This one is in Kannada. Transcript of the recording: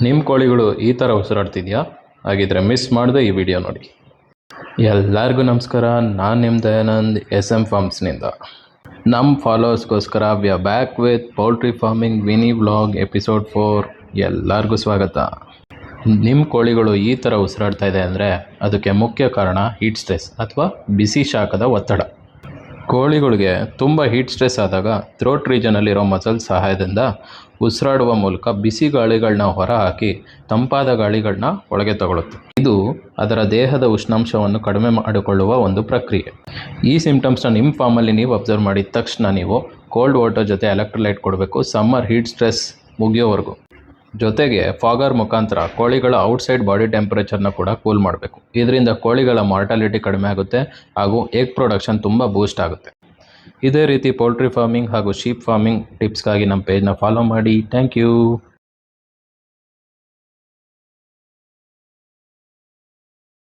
ನಿಮ್ಮ ಕೋಳಿಗಳು ಈ ಥರ ಉಸಿರಾಡ್ತಿದೆಯಾ? ಹಾಗಿದ್ರೆ ಮಿಸ್ ಮಾಡದೆ ಈ ವಿಡಿಯೋ ನೋಡಿ. ಎಲ್ಲರಿಗೂ ನಮಸ್ಕಾರ. ನಾನು ನಿಮ್ಮ ದಯಾನಂದ್ SM ಫಾರ್ಮ್ಸ್ನಿಂದ. ನಮ್ಮ ಫಾಲೋವರ್ಸ್ಗೋಸ್ಕರ we are back with poultry farming mini vlog episode 4. ಎಲ್ಲರಿಗೂ ಸ್ವಾಗತ. ನಿಮ್ಮ ಕೋಳಿಗಳು ಈ ಥರ ಉಸಿರಾಡ್ತಾ ಇದೆ ಅಂದರೆ ಅದಕ್ಕೆ ಮುಖ್ಯ ಕಾರಣ ಹೀಟ್ ಸ್ಟ್ರೆಸ್ ಅಥವಾ ಬಿಸಿ ಶಾಖದ ಒತ್ತಡ. ಕೋಳಿಗಳಿಗೆ ತುಂಬ ಹೀಟ್ ಸ್ಟ್ರೆಸ್ ಆದಾಗ ಥ್ರೋಟ್ ರೀಜನಲ್ಲಿರೋ ಮಸಲ್ ಸಹಾಯದಿಂದ ಉಸಿರಾಡುವ ಮೂಲಕ ಬಿಸಿ ಗಾಳಿಗಳನ್ನ ಹೊರಹಾಕಿ ತಂಪಾದ ಗಾಳಿಗಳನ್ನ ಒಳಗೆ ತಗೊಳುತ್ತೆ. ಇದು ಅದರ ದೇಹದ ಉಷ್ಣಾಂಶವನ್ನು ಕಡಿಮೆ ಮಾಡಿಕೊಳ್ಳುವ ಒಂದು ಪ್ರಕ್ರಿಯೆ. ಈ ಸಿಂಪ್ಟಮ್ಸ್ನ ನಿಮ್ಮ ಫಾರ್ಮಲ್ಲಿ ನೀವು ಅಬ್ಸರ್ವ್ ಮಾಡಿದ ತಕ್ಷಣ ನೀವು ಕೋಲ್ಡ್ ವಾಟರ್ ಜೊತೆ ಎಲೆಕ್ಟ್ರೋಲೈಟ್ ಕೊಡಬೇಕು, ಸಮ್ಮರ್ ಹೀಟ್ ಸ್ಟ್ರೆಸ್ ಮುಗಿಯೋವರೆಗೂ. ಜೊತೆಗೆ ಫಾಗರ್ ಮುಖಾಂತರ ಕೋಳಿಗಳ ಔಟ್ಸೈಡ್ ಬಾಡಿ ಟೆಂಪರೇಚರ್ನ ಕೂಡ ಕೂಲ್ ಮಾಡಬೇಕು. ಇದರಿಂದ ಕೋಳಿಗಳ ಮಾರ್ಟಾಲಿಟಿ ಕಡಿಮೆ ಆಗುತ್ತೆ ಹಾಗೂ ಎಗ್ ಪ್ರೊಡಕ್ಷನ್ ತುಂಬ ಬೂಸ್ಟ್ ಆಗುತ್ತೆ. ಇದೇ ರೀತಿ ಪೌಲ್ಟ್ರಿ ಫಾರ್ಮಿಂಗ್ ಹಾಗೂ ಶೀಪ್ ಫಾರ್ಮಿಂಗ್ ಟಿಪ್ಸ್ಗಾಗಿ ನಮ್ಮ ಪೇಜ್ನ ಫಾಲೋ ಮಾಡಿ. Thank you.